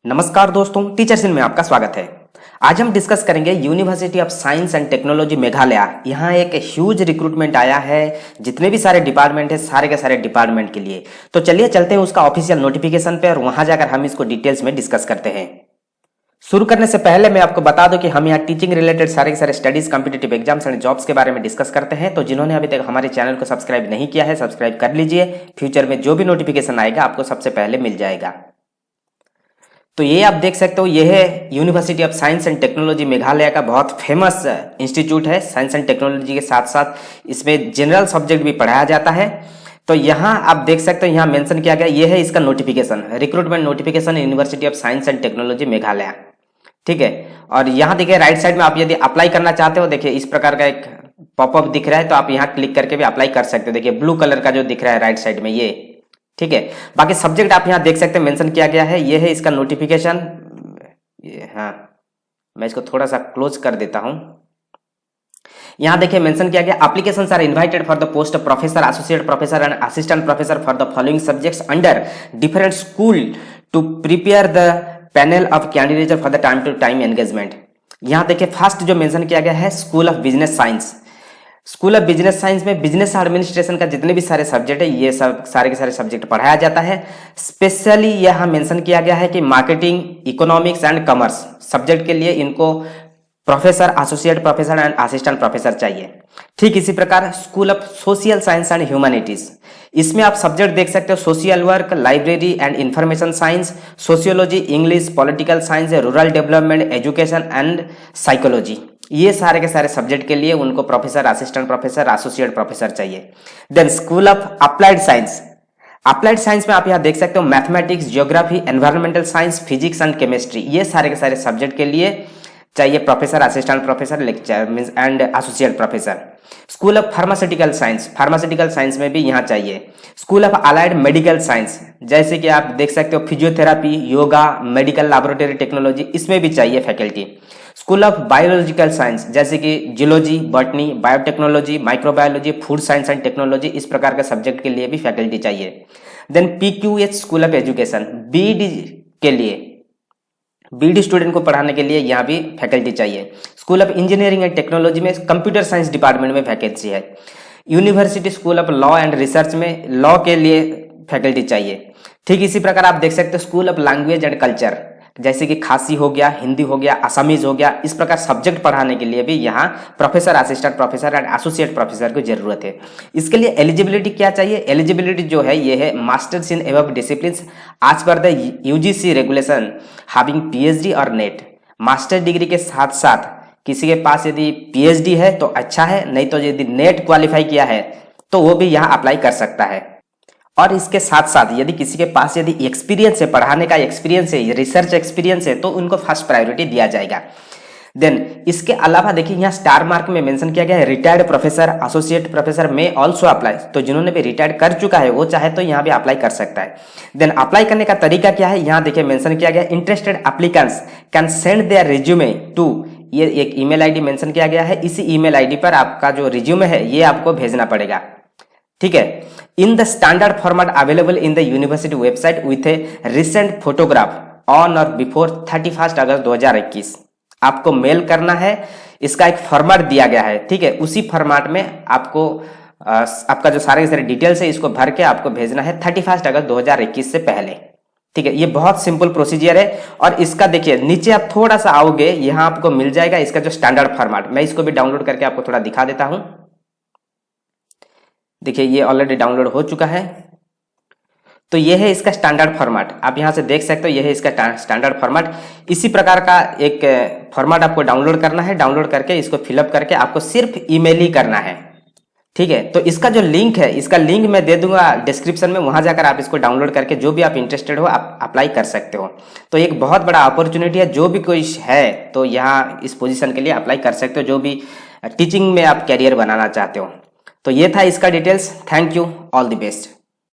नमस्कार दोस्तों, टीचरसिन में आपका स्वागत है। आज हम डिस्कस करेंगे university of science and technology Meghalaya. यहाँ एक ह्यूज रिक्रूटमेंट आया है, जितने भी सारे डिपार्टमेंट है सारे के सारे डिपार्टमेंट के लिए। तो चलिए चलते हैं उसका ऑफिशियल नोटिफिकेशन पे और वहां जाकर हम इसको डिटेल्स में डिस्कस करते हैं। शुरू करने से पहले मैं आपको बता दूं कि हम यहाँ टीचिंग रिलेटेड सारे के सारे studies, competitive exams and jobs के बारे में डिस्कस करते हैं। तो जिन्होंने अभी तक हमारे चैनल को सब्सक्राइब नहीं किया है, सब्सक्राइब कर लीजिए। फ्यूचर में जो भी नोटिफिकेशन आएगा आपको सबसे पहले मिल जाएगा। तो ये आप देख सकते हो, ये है university of science and technology Meghalaya का बहुत फेमस इंस्टीट्यूट है। साइंस एंड टेक्नोलॉजी के साथ साथ इसमें जनरल सब्जेक्ट भी पढ़ाया जाता है। तो यहाँ आप देख सकते हो, यहाँ मेंशन किया गया, ये है इसका notification, recruitment notification university of science and technology Meghalaya. ठीक है, और यहाँ देखिए राइट साइड में आप यदि अप्लाई करना चाहते हो, देखिए इस प्रकार का एक पॉपअप दिख रहा है, तो आप यहाँ क्लिक करके भी अप्लाई कर सकते हो। देखिए ब्लू कलर का जो दिख रहा है राइट साइड में, ये ठीक है। बाकी सब्जेक्ट आप यहाँ देख सकते हैं मेंशन किया गया है, ये है इसका नोटिफिकेशन। ये हाँ, मैं इसको थोड़ा सा क्लोज कर देता हूं। यहाँ देखिए मेंशन किया गया, applications are invited for the post of professor, associate professor and assistant professor for the following subjects under different school to prepare the panel of candidate for the time to time engagement. यहाँ देखिए first जो mention किया गया है, school of business science. School of business science में business administration का जितने भी सारे सब्जेक्ट है, ये सब सारे के सारे सब्जेक्ट पढ़ाया जाता है। स्पेशली यहाँ मेंशन किया गया है कि marketing, economics and commerce subject के लिए इनको professor, associate professor and assistant professor चाहिए। ठीक इसी प्रकार school of social science and humanities, इसमें आप सब्जेक्ट देख सकते हो, social work, library and information science, sociology, English, political science, rural development, education and psychology. ये सारे के सारे सब्जेक्ट के लिए उनको professor, assistant professor, associate professor चाहिए। Then school of applied science, applied science में आप यहाँ देख सकते हो mathematics, geography, environmental science, physics and chemistry, ये सारे के सारे सब्जेक्ट के लिए चाहिए professor, assistant professor, lecture means and associate professor. School of pharmaceutical science, pharmaceutical science में भी यहाँ चाहिए। School of allied medical science, जैसे कि आप देख सकते हो physiotherapy, yoga, medical laboratory technology, इसमें भी चाहिए faculty. School of biological science, जैसे कि geology, botany, biotechnology, microbiology, food science and technology, इस प्रकार के सब्जेक्ट के लिए भी फैकल्टी चाहिए। Then PQH school of education, BD के लिए, बीडी स्टूडेंट को पढ़ाने के लिए यहाँ भी फैकल्टी चाहिए। School of engineering and technology में कंप्यूटर साइंस डिपार्टमेंट में वैकेंसी है। University school of law and research में लॉ के लिए फैकल्टी चाहिए। ठीक इसी प्रकार आप देख सकते हो school of language and culture, जैसे कि खासी हो गया, हिंदी हो गया, असमीज हो गया, इस प्रकार सब्जेक्ट पढ़ाने के लिए भी यहाँ professor, assistant professor and associate professor की जरूरत है। इसके लिए एलिजिबिलिटी क्या चाहिए? एलिजिबिलिटी जो है ये है masters in above disciplines as per the UGC regulation having PhD और नेट। मास्टर डिग्री के साथ साथ किसी के पास यदि PhD है तो अच्छा है, नहीं तो यदि नेट क्वालिफाई किया है तो वो भी यहाँ अप्लाई कर सकता है। और इसके साथ साथ यदि किसी के पास यदि एक्सपीरियंस है, पढ़ाने का एक्सपीरियंस है, रिसर्च एक्सपीरियंस है, तो उनको फर्स्ट प्रायोरिटी दिया जाएगा। देन इसके अलावा देखिए यहाँ स्टार मार्क में मेंशन किया गया है, रिटायर्ड प्रोफेसर, एसोसिएट प्रोफेसर में ऑल्सो अप्लाई। तो जिन्होंने भी रिटायर्ड कर चुका है वो चाहे तो यहाँ भी अप्लाई कर सकता है। देन अप्लाई करने का तरीका क्या है, यहाँ देखिए मेंशन किया गया, interested applicants can send their resume to, ये एक ईमेल आईडी मेंशन किया गया है। इसी ईमेल आईडी पर आपका जो रिज्यूमे है ये आपको भेजना पड़ेगा। ठीक है, in the standard format available in the university website with A recent photograph on और बिफोर 31 अगस्त 2021 आपको मेल करना है। इसका एक फॉर्मेट दिया गया है, ठीक है, उसी फॉर्मेट में आपको आपका जो सारे डिटेल्स है इसको भर के आपको भेजना है 31 अगस्त 2021 से पहले। ठीक है, ये बहुत सिंपल प्रोसीजर है। और इसका देखिए नीचे आप थोड़ा सा आओगे, यहाँ आपको मिल जाएगा इसका जो स्टैंडर्ड फॉर्मेट। मैं इसको भी डाउनलोड करके आपको थोड़ा दिखा देता हूं। देखिए ये ऑलरेडी डाउनलोड हो चुका है। तो ये है इसका स्टैंडर्ड फॉर्मेट, आप यहां से देख सकते हो, ये है इसका स्टैंडर्ड फॉर्मेट। इसी प्रकार का एक फॉर्मेट आपको डाउनलोड करना है। डाउनलोड करके इसको फिलअप करके आपको सिर्फ ईमेल ही करना है। ठीक है, तो इसका जो लिंक है, इसका लिंक मैं दे दूंगा डिस्क्रिप्शन में, वहां जाकर आप इसको डाउनलोड करके जो भी आप इंटरेस्टेड हो आप अप्लाई कर सकते हो। तो एक बहुत बड़ा अपॉर्चुनिटी है, जो भी कोई है तो यहाँ इस पोजीशन के लिए अप्लाई कर सकते हो, जो भी टीचिंग में आप कैरियर बनाना चाहते हो। तो ये था इसका details. Thank you, all the best.